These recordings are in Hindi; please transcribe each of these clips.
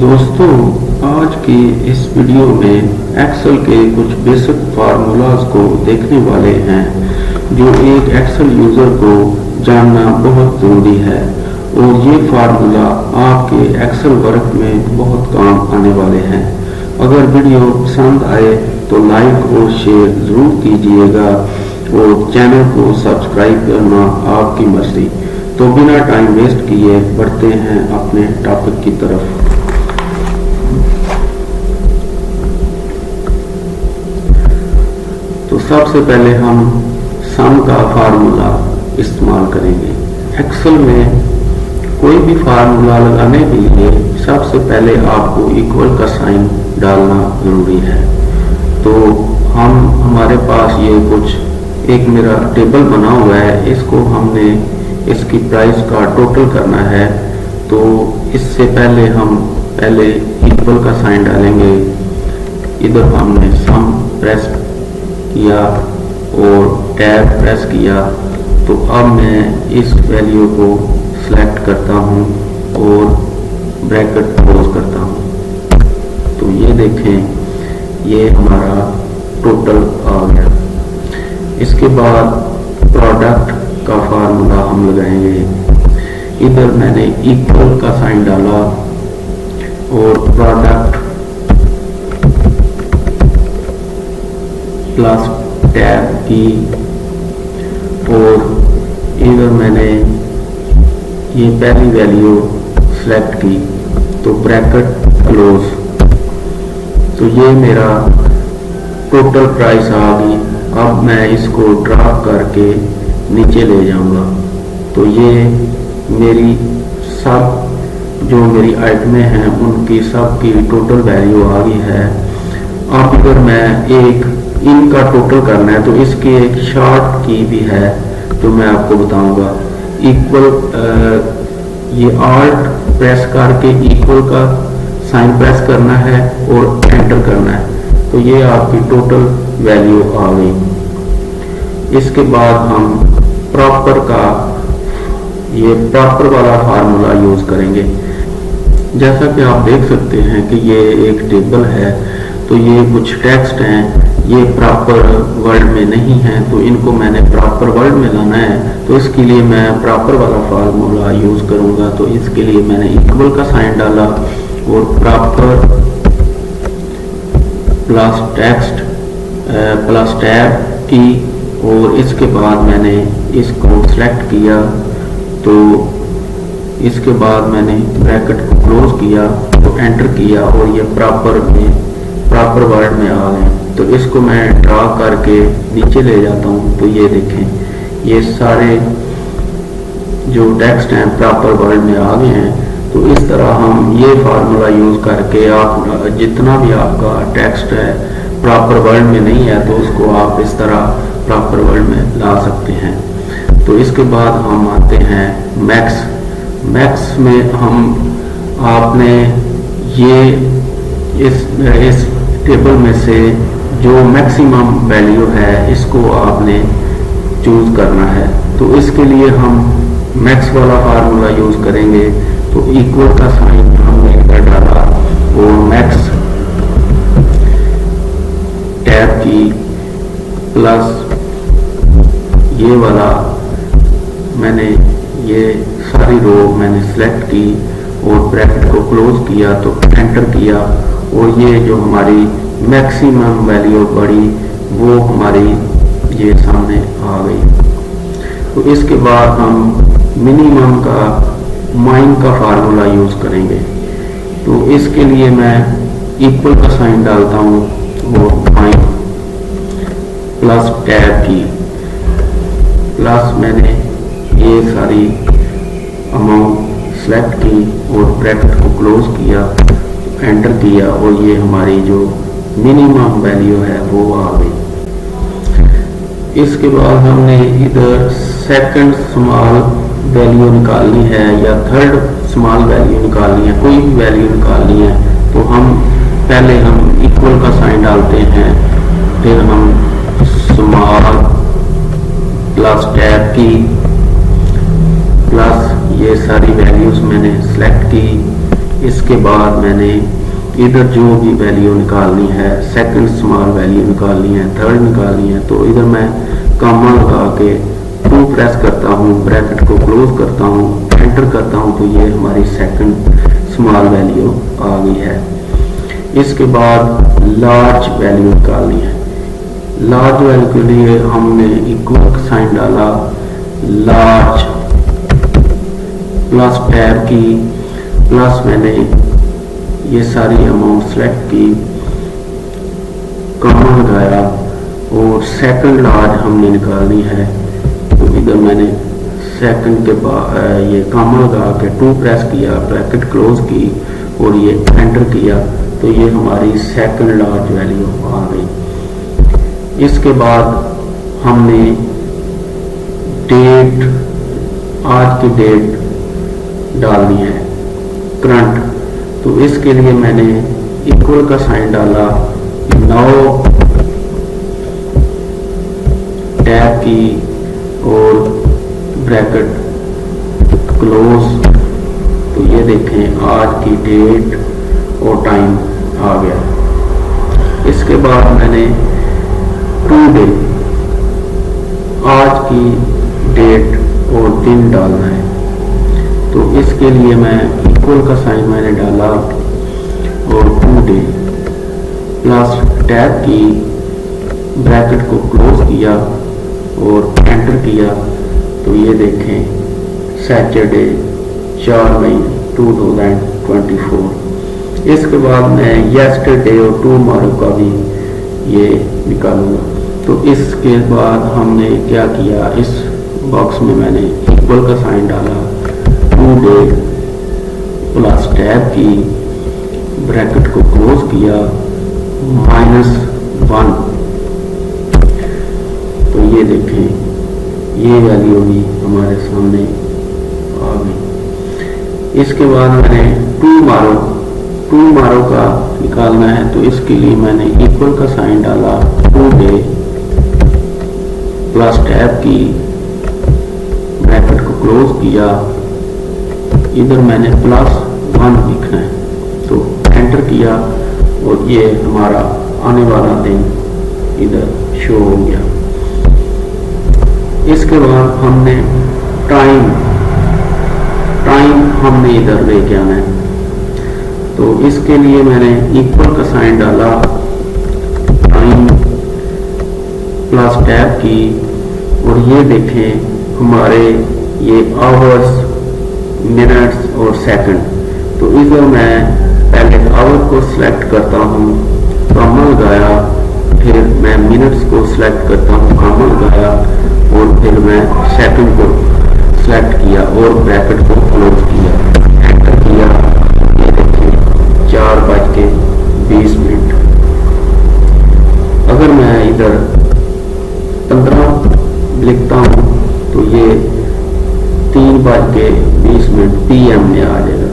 दोस्तों, आज की इस वीडियो में एक्सेल के कुछ बेसिक फार्मूलाज को देखने वाले हैं जो एक एक्सेल यूज़र को जानना बहुत ज़रूरी है और ये फार्मूला आपके एक्सेल वर्क में बहुत काम आने वाले हैं। अगर वीडियो पसंद आए तो लाइक और शेयर ज़रूर कीजिएगा और चैनल को सब्सक्राइब करना आपकी मर्जी। तो बिना टाइम वेस्ट किए बढ़ते हैं अपने टॉपिक की तरफ। तो सबसे पहले हम सम का फार्मूला इस्तेमाल करेंगे। एक्सेल में कोई भी फार्मूला लगाने के लिए सबसे पहले आपको इक्वल का साइन डालना जरूरी है। तो हमारे पास ये कुछ एक मेरा टेबल बना हुआ है, इसको हमने इसकी प्राइस का टोटल करना है। तो इससे पहले हम इक्वल का साइन डालेंगे। इधर हमने सम प्रेस किया और टैब प्रेस किया। तो अब मैं इस वैल्यू को सिलेक्ट करता हूं और ब्रैकेट क्लोज करता हूं। तो ये देखें, ये हमारा टोटल आ गया। इसके बाद प्रोडक्ट का फार्मूला हम लगाएंगे। इधर मैंने इक्वल का साइन डाला और प्रोडक्ट प्लस टैब की और इधर मैंने ये पहली वैल्यू सिलेक्ट की तो ब्रैकेट क्लोज। तो ये मेरा टोटल प्राइस आ गई। अब मैं इसको ड्रॉप करके नीचे ले जाऊंगा। तो ये मेरी मेरी आइटमें हैं उनकी सब की टोटल वैल्यू आ गई है। अब अगर मैं इनका टोटल करना है तो इसकी एक शॉर्ट की भी है जो मैं आपको बताऊंगा। इक्वल ये आल्ट प्रेस करके इक्वल का साइन प्रेस करना है और एंटर करना है। तो ये आपकी टोटल वैल्यू आ गई। इसके बाद हम प्रॉपर वाला फार्मूला यूज करेंगे। जैसा कि आप देख सकते हैं कि ये एक टेबल है, तो ये कुछ टेक्स्ट हैं, ये प्रॉपर वर्ड में नहीं है, तो इनको मैंने प्रॉपर वर्ड में लाना है। तो इसके लिए मैं प्रॉपर वाला फार्मूला यूज करूंगा। तो इसके लिए मैंने इक्वल का साइन डाला और proper plus text plus tab की और इसके बाद मैंने इसको सिलेक्ट किया। तो इसके बाद मैंने ब्रैकेट को क्लोज किया तो एंटर किया और ये प्रॉपर वर्ड में आ गए। तो इसको मैं ड्रा करके नीचे ले जाता हूँ। तो ये देखें, ये सारे जो टेक्स्ट हैं प्रॉपर वर्ड में आ गए हैं। तो इस तरह हम ये फार्मूला यूज करके आप जितना भी आपका टेक्स्ट है प्रॉपर वर्ड में नहीं है तो उसको आप इस तरह प्रॉपर वर्ड में ला सकते हैं। तो इसके बाद हम आते हैं मैक्स में आपने ये इस टेबल में से जो मैक्सिमम वैल्यू है इसको आपने चूज करना है। तो इसके लिए हम मैक्स वाला फार्मूला यूज करेंगे। तो इक्वल का साइन हमने इधर डाला और मैक्स टैब की प्लस ये वाला मैंने ये सारी रो मैंने सिलेक्ट की और ब्रैकेट को क्लोज किया तो एंटर किया और ये जो हमारी मैक्सिमम वैल्यू बढ़ी वो हमारी ये सामने आ गई। तो इसके बाद हम मिनिमम का माइन का फार्मूला यूज करेंगे। तो इसके लिए मैं इक्वल का साइन डालता हूँ और माइन प्लस टैब की प्लस मैंने ये सारी अमाउंट सेलेक्ट की और ब्रैकेट को क्लोज किया, एंटर किया और ये हमारी जो मिनिमम वैल्यू है वो आ गई। इसके बाद हमने इधर सेकंड स्मॉल वैल्यू निकालनी है या थर्ड स्मॉल वैल्यू निकालनी है, कोई भी वैल्यू निकालनी है। तो पहले हम इक्वल का साइन डालते हैं, फिर हम स्मॉल प्लस टैब की प्लस ये सारी वैल्यूज मैंने सेलेक्ट की। इसके बाद मैंने इधर जो भी वैल्यू निकालनी है, सेकंड स्मॉल वैल्यू निकालनी है, थर्ड निकालनी है, तो इधर मैं कॉमा लगा के 2 प्रेस करता हूँ, ब्रैकेट को क्लोज करता हूँ, एंटर करता हूँ, तो ये हमारी सेकंड स्मॉल वैल्यू आ गई है। इसके बाद लार्ज वैल्यू निकालनी है। लार्ज वैल्यू के लिए हमने इक्वल का साइन डाला, लार्ज प्लस टैब की, प्लस मैंने ये सारी अमाउंट सेलेक्ट की, कॉमा लगाया और सेकंड लार्ज हमने निकालनी है। तो इधर मैंने सेकंड के बाद ये कॉमा लगा के 2 प्रेस किया, ब्रैकेट क्लोज की और ये एंटर किया, तो ये हमारी सेकंड लार्ज वैल्यू आ गई। इसके बाद हमने डेट, आज की डेट डालनी है, करंट, तो इसके लिए मैंने इक्वल का साइन डाला, 9 टैब की और ब्रैकेट क्लोज, तो ये देखें आज की डेट और टाइम आ गया। इसके बाद मैंने टुडे, आज की डेट और दिन डालना है, तो इसके लिए मैं इक्वल का साइन मैंने डाला और टुडे प्लस टैब की, ब्रैकेट को क्लोज किया और एंटर किया, तो ये देखें सैटरडे 4 मई 2024। इसके बाद मैं येस्टरडे और टुमारो का भी ये निकालूंगा। तो इसके बाद हमने क्या किया, इस बॉक्स में मैंने इक्वल का साइन डाला, टुडे प्लस टैब की, ब्रैकेट को क्लोज किया, -1, तो ये देखें ये वैल्यू भी हमारे सामने आ गई। इसके बाद मैंने टुमारो का निकालना है, तो इसके लिए मैंने इक्वल का साइन डाला, टुडे प्लस टैब की, ब्रैकेट को क्लोज किया, इधर मैंने +1 लिखना है, तो एंटर किया और ये हमारा आने वाला दिन इधर शो हो गया। इसके बाद हमने टाइम हमने इधर लेके आना है, तो इसके लिए मैंने इक्वल का साइन डाला, टाइम प्लस टैब की, और ये देखें हमारे ये आवर्स, मिनट्स और सेकंड, तो इधर मैं पहले आवर को सिलेक्ट करता हूँ, कॉमा लगाया, फिर मैं मिनट्स को सिलेक्ट करता हूँ, कॉमा लगाया, और फिर मैं सेकंड को सिलेक्ट किया और ब्रैकेट को क्लोज किया, एंटर किया, ये देखिए 4:20। अगर मैं इधर 15 लिखता हूँ तो ये 3:20 PM में आ जाएगा।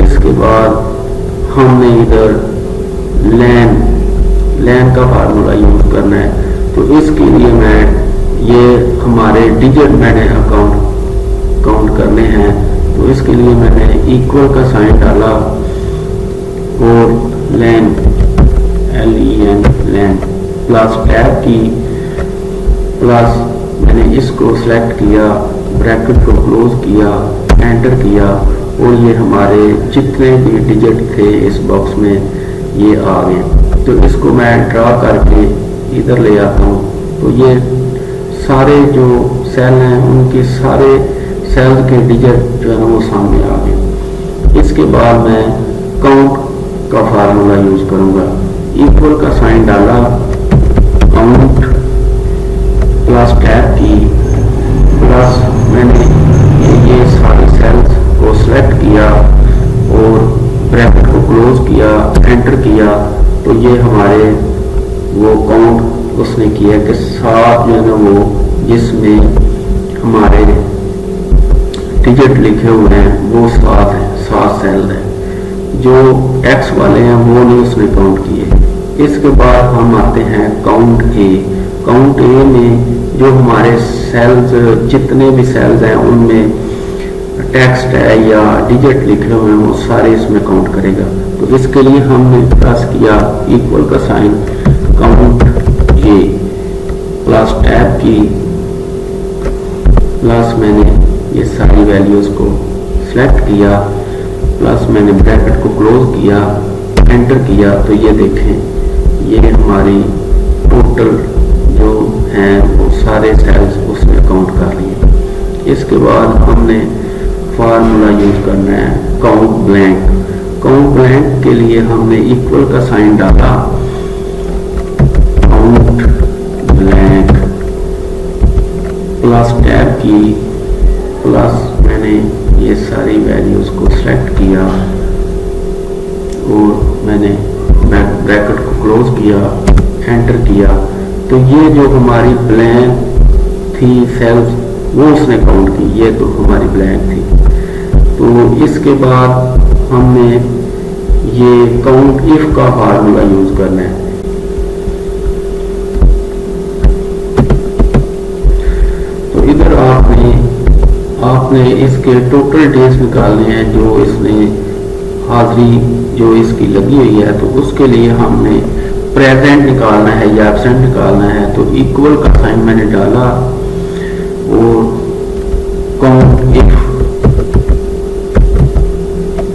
इसके बाद हमने इधर लैन का फार्मूला यूज करना है, तो इसके लिए मैं ये हमारे डिजिट मैंने काउंट करने हैं, तो इसके लिए मैंने इक्वल का साइन डाला और लैन LEN प्लस टैब की, प्लस मैंने इसको सिलेक्ट किया, ब्रैकेट को क्लोज किया, एंटर किया, और ये हमारे जितने भी डिजिट थे इस बॉक्स में ये आ गए। तो इसको मैं ड्रा करके इधर ले आता हूँ, तो ये सारे जो सेल हैं उनके सारे सेल के डिजिट जो है ना वो सामने आ गए। इसके बाद मैं काउंट का फार्मूला यूज करूंगा, इक्वल का साइन डाला, काउंट प्लस टैब की, प्लस मैंने ये सारे सेल्स को सिलेक्ट किया और ब्रैकेट को क्लोज किया, एंटर किया, तो ये हमारे वो काउंट उसने किया कि 7 जो है ना वो जिसमें हमारे डिजिट लिखे हुए हैं वो 7 है, 7 सेल है। जो एक्स वाले हैं वो नहीं उसने काउंट किए। इसके बाद हम आते हैं काउंट ए में जो हमारे सेल्स जितने भी सेल्स हैं उनमें टेक्स्ट है या डिजिट लिखे हुए हैं वो सारे इसमें काउंट करेगा। तो इसके लिए हमने प्लस किया, इक्वल का साइन, काउंट ये, प्लस टैब की, प्लस मैंने ये सारी वैल्यूज को सिलेक्ट किया, प्लस मैंने ब्रैकेट को क्लोज किया, एंटर किया। तो ये देखें ये हमारी टोटल जो हैं वो सारे सेल्स उसमें काउंट कर लिए। इसके बाद हमने फार्मूला यूज करना है काउंट ब्लैंक। काउंट ब्लैंक के लिए हमने इक्वल का साइन डाला, काउंट ब्लैंक, प्लस टैब की, प्लस मैंने ये सारी वैल्यूज को सिलेक्ट किया और मैंने ब्रैकेट को क्लोज किया, एंटर किया। तो ये जो हमारी ब्लैंक थी सेल्स वो उसने काउंट की, ये तो हमारी ब्लैंक थी। तो इसके बाद हमने ये काउंट इफ का फार्मूला यूज करना है। तो इधर आपने इसके टोटल डेज निकालने हैं जो इसने हाजिरी जो इसकी लगी हुई है। तो उसके लिए हमने प्रेजेंट निकालना है या एब्सेंट निकालना है। तो इक्वल का साइन मैंने डाला और काउंट इफ,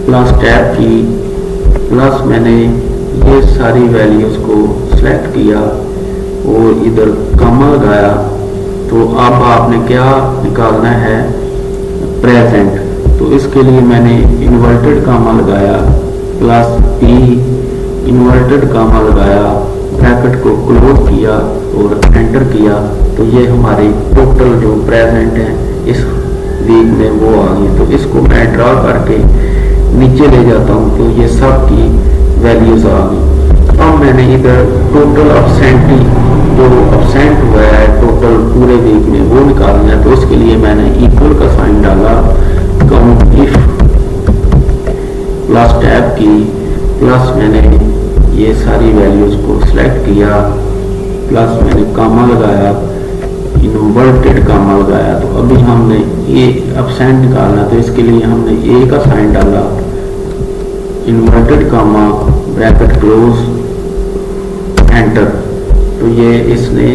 प्लस टैब की, प्लस मैंने ये सारी वैल्यूज को सिलेक्ट किया और इधर कॉमा लगाया। तो अब आपने क्या निकालना है, प्रेजेंट। तो इसके लिए मैंने इन्वर्टेड कामा लगाया, प्लस पी, इन्वर्टेड कामा लगाया, ब्रैकेट को क्लोज किया और एंटर किया। तो ये हमारी टोटल जो प्रेजेंट है इस वीक में वो आ गई। तो इसको मैं ड्रा करके नीचे ले जाता हूँ तो ये सब की वैल्यूज आ गई। अब मैंने इधर टोटल अब्सेंटी जो अब्सेंट हुआ है टोटल पूरे वीक में वो निकालना है। तो इसके लिए मैंने इक्वल का साइन डाला, काउंट इफ, प्लस टैब की, प्लस मैंने ये सारी वैल्यूज को सिलेक्ट किया, प्लस मैंने कामा लगाया, इन्वर्टेड कामा लगाया। तो अभी हमने ये अब्सेंट निकालना, तो इसके लिए हमने ए का साइन डाला, inverted comma, bracket close, enter. तो ये इसने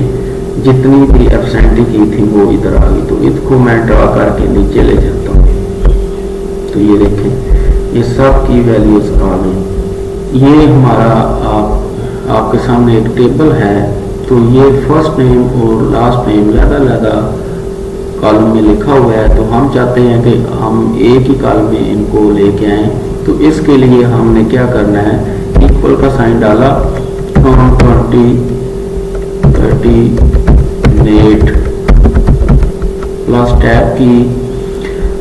जितनी भी एब्सेंटी की थी वो इधर आ गई। तो इसको मैं ड्रा करके नीचे ले जाता हूँ। तो ये देखें ये सब की वैल्यूज आ गई। ये हमारा आपके सामने एक टेबल है। तो ये फर्स्ट नेम और लास्ट नेम अलग-अलग कॉलम में लिखा हुआ है। तो हम चाहते हैं कि हम एक ही कॉलम में इनको लेके आए। तो इसके लिए हमने क्या करना है, इक्वल का साइन डाला, 20, 30, नेट, प्लस टैब की,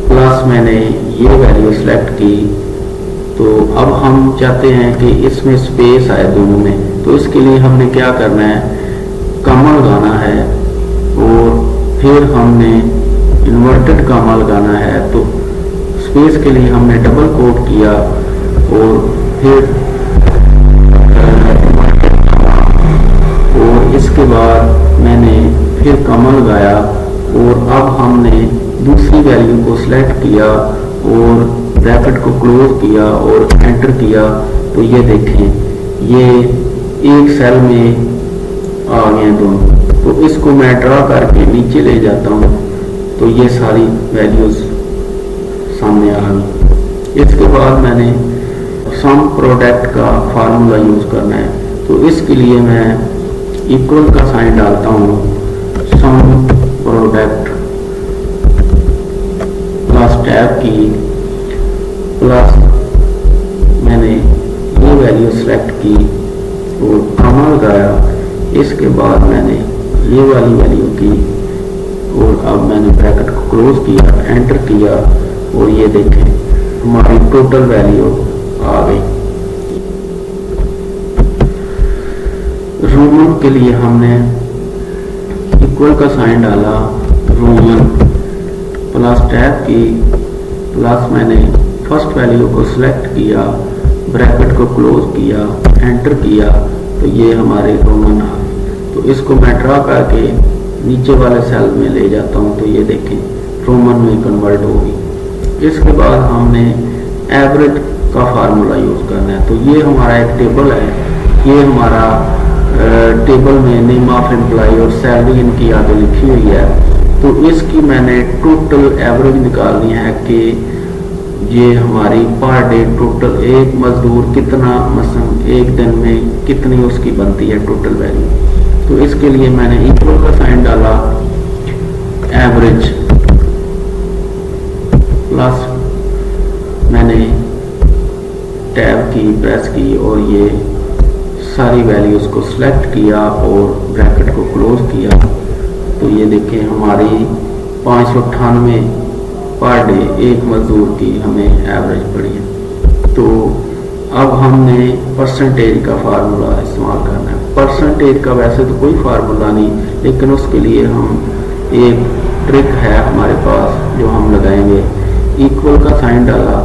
प्लस मैंने ये वैल्यू सेलेक्ट की। तो अब हम चाहते हैं कि इसमें स्पेस आए दोनों में। तो इसके लिए हमने क्या करना है, कामा लगाना है और फिर हमने इन्वर्टेड कामा लगाना है। तो स्पेस के लिए हमने डबल कोट किया और फिर और इसके बाद मैंने फिर कामा लगाया और अब हमने दूसरी वैल्यू को सिलेक्ट किया और ब्रैकेट को क्लोज किया और एंटर किया। तो ये देखें ये एक सेल में आ गए दोनों। तो इसको मैं ड्रा करके नीचे ले जाता हूँ। तो ये सारी वैल्यूज सामने आ गई। इसके बाद मैंने सम प्रोडक्ट का फार्मूला यूज करना है। तो इसके लिए मैं इक्वल का साइन डालता हूँ, सम प्रोडक्ट, प्लस टैब की, प्लस मैंने ये वैल्यू सेलेक्ट की और कामा लगाया। इसके बाद मैंने ये वाली वैल्यू की और अब मैंने ब्रैकेट को क्लोज किया, एंटर किया और ये देखें हमारी टोटल वैल्यू आ गई। रोमन के लिए हमने इक्वल का साइन डाला, रोमन, प्लस टैब की, प्लस मैंने फर्स्ट वैल्यू को सिलेक्ट किया, ब्रैकेट को क्लोज किया, एंटर किया। तो ये हमारे रोमन आ गए। तो इसको मैं ड्रा करके नीचे वाले सेल में ले जाता हूँ। तो ये देखें रोमन में कन्वर्ट होगी। इसके बाद हमने एवरेज का फार्मूला यूज़ करना है। तो ये हमारा एक टेबल है, ये हमारा टेबल में नेम ऑफ एम्प्लॉय और सैलरी इनकी आगे लिखी हुई है। तो इसकी मैंने टोटल एवरेज निकालनी है कि ये हमारी पर डे टोटल एक मजदूर कितना मसलन एक दिन में कितनी उसकी बनती है टोटल वैल्यू। तो इसके लिए मैंने इक्वल का साइन डाला, एवरेज प्लस मैंने टैब की प्रेस की और ये सारी वैल्यूज को सिलेक्ट किया और ब्रैकेट को क्लोज किया। तो ये देखें हमारी 598 पर डे एक मजदूर की हमें एवरेज पड़ी है। तो अब हमने परसेंटेज का फार्मूला इस्तेमाल करना है। परसेंटेज का वैसे तो कोई फार्मूला नहीं, लेकिन उसके लिए हम एक ट्रिक है हमारे पास जो हम लगाएंगे। इक्वल का साइन डाला,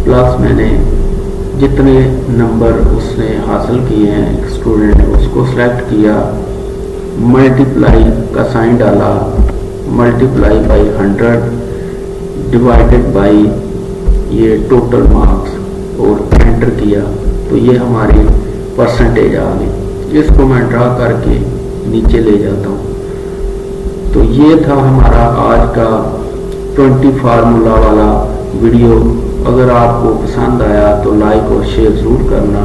प्लस मैंने जितने नंबर उसने हासिल किए हैं स्टूडेंट ने उसको सिलेक्ट किया, मल्टीप्लाई का साइन डाला, मल्टीप्लाई बाई 100 डिवाइडेड बाई ये टोटल मार्क्स और एंटर किया। तो ये हमारी परसेंटेज आ गई। इसको मैं ड्रा करके नीचे ले जाता हूँ। तो ये था हमारा आज का 20 फार्मूला वाला वीडियो। अगर आपको पसंद आया तो लाइक और शेयर ज़रूर करना।